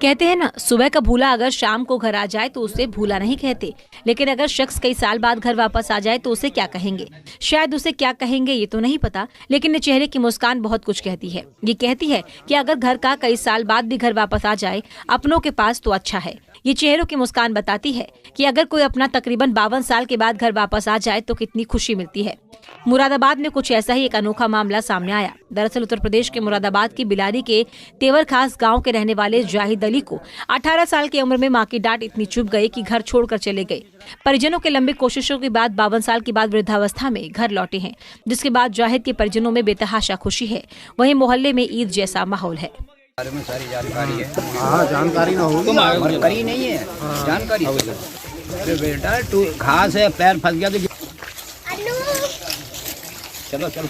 कहते हैं ना, सुबह का भूला अगर शाम को घर आ जाए तो उसे भूला नहीं कहते। लेकिन अगर शख्स कई साल बाद घर वापस आ जाए तो उसे क्या कहेंगे? शायद उसे क्या कहेंगे ये तो नहीं पता, लेकिन चेहरे की मुस्कान बहुत कुछ कहती है। ये कहती है कि अगर घर का कई साल बाद भी घर वापस आ जाए अपनों के पास तो अच्छा है। ये चेहरों की मुस्कान बताती है कि अगर कोई अपना तकरीबन 52 साल के बाद घर वापस आ जाए तो कितनी खुशी मिलती है। मुरादाबाद में कुछ ऐसा ही एक अनोखा मामला सामने आया। दरअसल उत्तर प्रदेश के मुरादाबाद की बिलारी के तेवर खास गांव के रहने वाले जाहिद अली को 18 साल की उम्र में मां की डांट इतनी चुभ गई कि घर छोड़कर चले गए। परिजनों के लंबी कोशिशों के बाद 52 साल के बाद वृद्धावस्था में घर लौटे हैं, जिसके बाद जाहिद के परिजनों में बेतहाशा खुशी है। वहीं मोहल्ले में ईद जैसा माहौल है। बारे में सारी जानकारी है। हाँ, जानकारी ना होगी, जानकारी नहीं है, जानकारी अरे बेटा तू घास है, पैर फंस गया तो चलो चलो।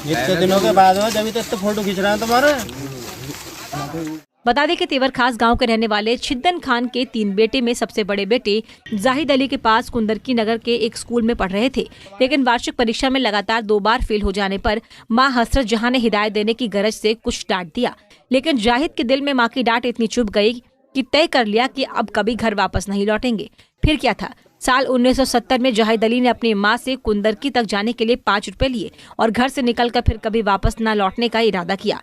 जितने दिनों के बाद हो जब तक तो फोटो खींच रहा है तुम्हारे। बता दें कि तेवर खास गांव के रहने वाले छिद्दन खान के 3 बेटे में सबसे बड़े बेटे जाहिद अली के पास कुंदरकी नगर के एक स्कूल में पढ़ रहे थे, लेकिन वार्षिक परीक्षा में लगातार 2 बार फेल हो जाने पर मां हसरत जहां ने हिदायत देने की गरज से कुछ डांट दिया। लेकिन जाहिद के दिल में मां की डांट इतनी चुभ गई कि तय कर लिया कि अब कभी घर वापस नहीं लौटेंगे। फिर क्या था, साल 1970 में जाहिद अली ने अपनी मां से कुंदरकी तक जाने के लिए 5 रुपए लिए और घर से निकलकर फिर कभी वापस न लौटने का इरादा किया।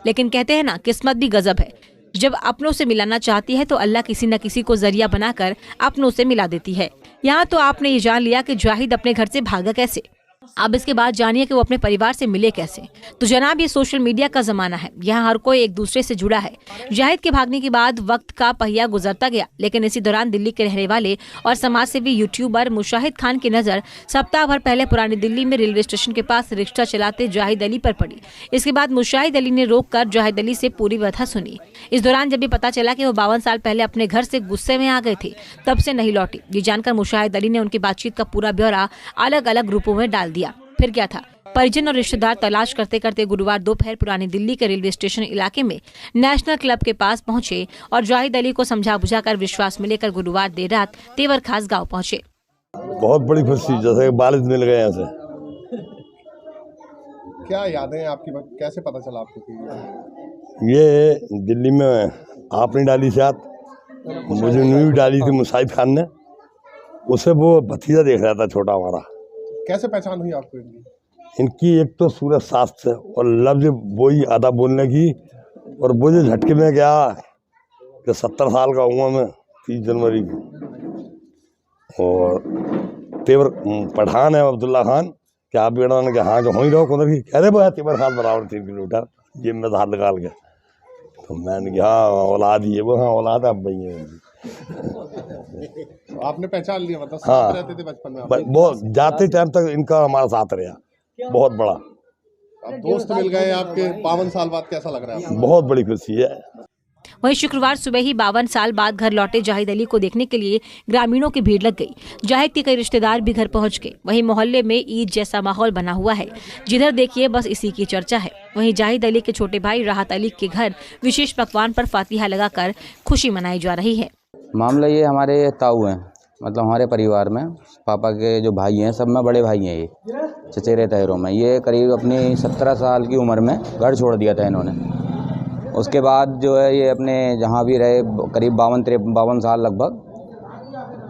लेकिन कहते हैं ना, किस्मत भी गजब है। जब अपनों से मिलाना चाहती है तो अल्लाह किसी न किसी को जरिया बनाकर अपनों से मिला देती है। यहाँ तो आपने ये जान लिया कि जाहिद अपने घर से भागा कैसे। अब इसके बाद जानिए कि वो अपने परिवार से मिले कैसे। तो जनाब, ये सोशल मीडिया का जमाना है, यहाँ हर कोई एक दूसरे से जुड़ा है। जाहिद के भागने के बाद वक्त का पहिया गुजरता गया, लेकिन इसी दौरान दिल्ली के रहने वाले और समाजसेवी यूट्यूबर मुशाहिद खान की नजर सप्ताह भर पहले पुरानी दिल्ली में रेलवे स्टेशन के पास रिक्शा चलाते जाहिद अली पर पड़ी। इसके बाद मुशाहिद अली ने रोककर जाहिद अली से पूरी व्यथा सुनी। इस दौरान जब भी पता चला कि वो 52 साल पहले अपने घर से गुस्से में आ गए थे, तब से नहीं लौटे। ये जानकर मुशाहिद अली ने उनकी बातचीत का पूरा ब्यौरा अलग अलग ग्रुपों में डाल दिया। फिर क्या था, परिजन और रिश्तेदार तलाश करते करते गुरुवार दोपहर पुरानी दिल्ली के रेलवे स्टेशन इलाके में नेशनल क्लब के पास पहुंचे और जाहिद अली को समझा बुझाकर विश्वास में लेकर गुरुवार देर रात तेवर खास गांव पहुंचे। बहुत बड़ी खुशी, जैसे बारिश मिल गए यहाँ से। क्या यादें आपकी, कैसे पता चला आपको कि ये दिल्ली में आपने डाली साथ, मुझे न्यूज़ डाली थी मुशाहिद खान ने, उसे वो भतीजा देख रहा था छोटा हमारा। कैसे पहचान हुई आपको इनकी? एक तो सूरत साफ से और लफ्ज वही आधा बोलने की, और वो जो झटके में गया कि 70 साल का हुआ मैं 30 जनवरी की, और तेवर पठान है अब्दुल्ला खान, क्या आप बेटा ने कहा हाँ जो हो ही रहो कुंदर की, कह रहे वो तेवर खान बराबर 3 किलोमीटर, जेब में हाथ निकाल के। तो मैंने कहा हाँ औलाद ही है वो। हाँ औलाद है, अब भाई है। आपने पहचान लिया, मतलब हाँ, साथ रहते थे बचपन में? वो जाते टाइम तक इनका हमारा साथ रहा, बहुत बड़ा। अब दोस्त मिल गए आपके 52 साल बाद, कैसा लग रहा है आपको? बहुत बड़ी खुशी है। वहीं शुक्रवार सुबह ही 52 साल बाद घर लौटे जाहिद अली को देखने के लिए ग्रामीणों की भीड़ लग गई। जाहिद के कई रिश्तेदार भी घर पहुंच गए। वहीं मोहल्ले में ईद जैसा माहौल बना हुआ है, जिधर देखिए बस इसी की चर्चा है। वहीं जाहिद अली के छोटे भाई राहत अली के घर विशेष पकवान पर फातिहा लगाकर खुशी मनाई जा रही है। मामला ये हमारे ताऊ हैं, मतलब हमारे परिवार में पापा के जो भाई हैं, सब में बड़े भाई हैं, ये चचेरे तहरों में। ये करीब अपनी 17 साल की उम्र में घर छोड़ दिया था इन्होंने। उसके बाद जो है ये अपने जहाँ भी रहे करीब 52 साल लगभग,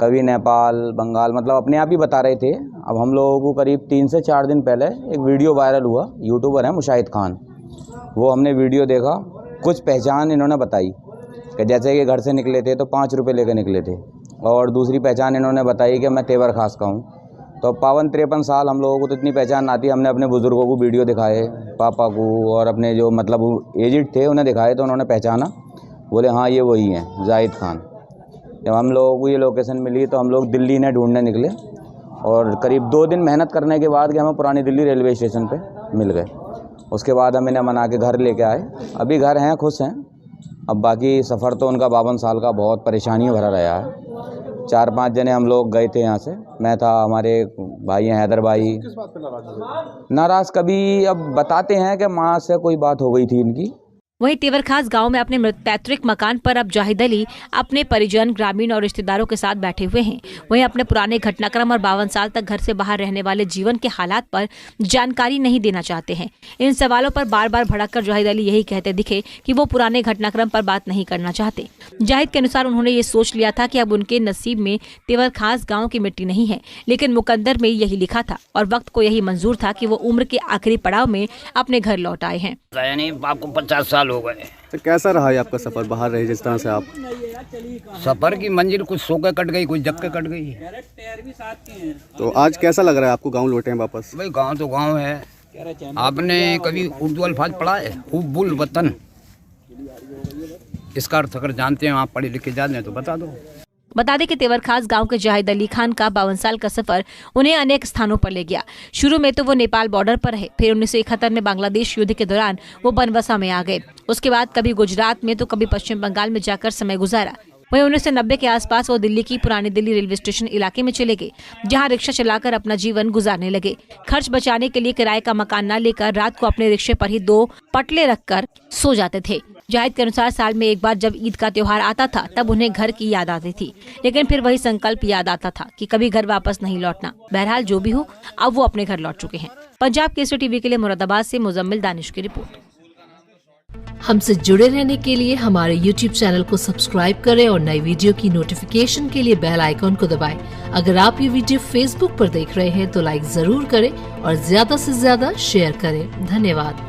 कभी नेपाल बंगाल, मतलब अपने आप ही बता रहे थे। अब हम लोगों को करीब 3 से 4 दिन पहले एक वीडियो वायरल हुआ, यूट्यूबर है मुशाहिद खान, वो हमने वीडियो देखा। कुछ पहचान इन्होंने बताई कि जैसे कि घर से निकले थे तो 5 रुपये लेकर निकले थे, और दूसरी पहचान इन्होंने बताई कि मैं तेवर खास का हूँ। तो 52-53 साल हम लोगों को तो इतनी पहचान आती है। हमने अपने बुज़ुर्गों को वीडियो दिखाए, पापा को, और अपने जो मतलब एजिड थे उन्हें दिखाए, तो उन्होंने पहचाना, बोले हाँ ये वही हैं जाहिद खान। जब हम लोगों को ये लोकेशन मिली तो हम लोग दिल्ली ने ढूंढने निकले, और करीब 2 दिन मेहनत करने के बाद कि हमें पुरानी दिल्ली रेलवे स्टेशन पर मिल गए। उसके बाद हम इन्हें मना के घर लेके आए। अभी घर हैं, खुश हैं। अब बाकी सफ़र तो उनका 52 साल का बहुत परेशानियों भरा रहा है। 4-5 जने हम लोग गए थे यहाँ से, मैं था, हमारे भाई हैं हैदर भाई। किस बात पे नाराज हो गए? नाराज़ कभी, अब बताते हैं कि माँ से कोई बात हो गई थी इनकी, वहीं तेवरखास गांव में अपने मृत पैतृक मकान पर अब जाहिद अली अपने परिजन, ग्रामीण और रिश्तेदारों के साथ बैठे हुए हैं। वहीं अपने पुराने घटनाक्रम और 52 साल तक घर से बाहर रहने वाले जीवन के हालात पर जानकारी नहीं देना चाहते हैं। इन सवालों पर बार बार भड़ककर जाहिद अली यही कहते दिखे कि वो पुराने घटनाक्रम पर बात नहीं करना चाहते। जाहिद के अनुसार उन्होंने ये सोच लिया था कि अब उनके नसीब में तेवरखास गाँव की मिट्टी नहीं है, लेकिन मुकद्दर में यही लिखा था और वक्त को यही मंजूर था कि वो उम्र के आखिरी पड़ाव में अपने घर लौट आए हैं। आपको 50 साल हो गए। तो कैसा रहा है आपका सफर बाहर रहे जिस तरह से आप? सफर की मंजिल कुछ सो के कट गई, कुछ जग के कट गई। तो आज कैसा लग रहा है आपको गांव लौटे हैं वापस? भाई गांव तो गांव है। आपने कभी उर्दू अल्फाज पढ़ा है? हुब्बुल वतन, इसका अर्थ अगर जानते हैं, आप पढ़े लिखे जाते हैं तो बता दो। बता दें कि तेवरखास गांव के जाहिद अली खान का 52 साल का सफर उन्हें अनेक स्थानों पर ले गया। शुरू में तो वो नेपाल बॉर्डर पर रहे, फिर 1971 में बांग्लादेश युद्ध के दौरान वो बनबसा में आ गए। उसके बाद कभी गुजरात में तो कभी पश्चिम बंगाल में जाकर समय गुजारा। वहीं 1990 के आसपास वो दिल्ली की पुरानी दिल्ली रेलवे स्टेशन इलाके में चले गए, जहां रिक्शा चलाकर अपना जीवन गुजारने लगे। खर्च बचाने के लिए किराए का मकान न लेकर रात को अपने रिक्शे पर ही 2 पटले रखकर सो जाते थे। जाहिद के अनुसार साल में एक बार जब ईद का त्योहार आता था तब उन्हें घर की याद आती थी, लेकिन फिर वही संकल्प याद आता था कि कभी घर वापस नहीं लौटना। बहरहाल जो भी हो, अब वो अपने घर लौट चुके हैं। पंजाब केसरी टीवी के लिए मुरादाबाद से मुजम्मिल दानिश की रिपोर्ट। हमसे जुड़े रहने के लिए हमारे YouTube चैनल को सब्सक्राइब करें और नई वीडियो की नोटिफिकेशन के लिए बेल आइकॉन को दबाएं। अगर आप ये वीडियो Facebook पर देख रहे हैं तो लाइक जरूर करें और ज्यादा से ज्यादा शेयर करें। धन्यवाद।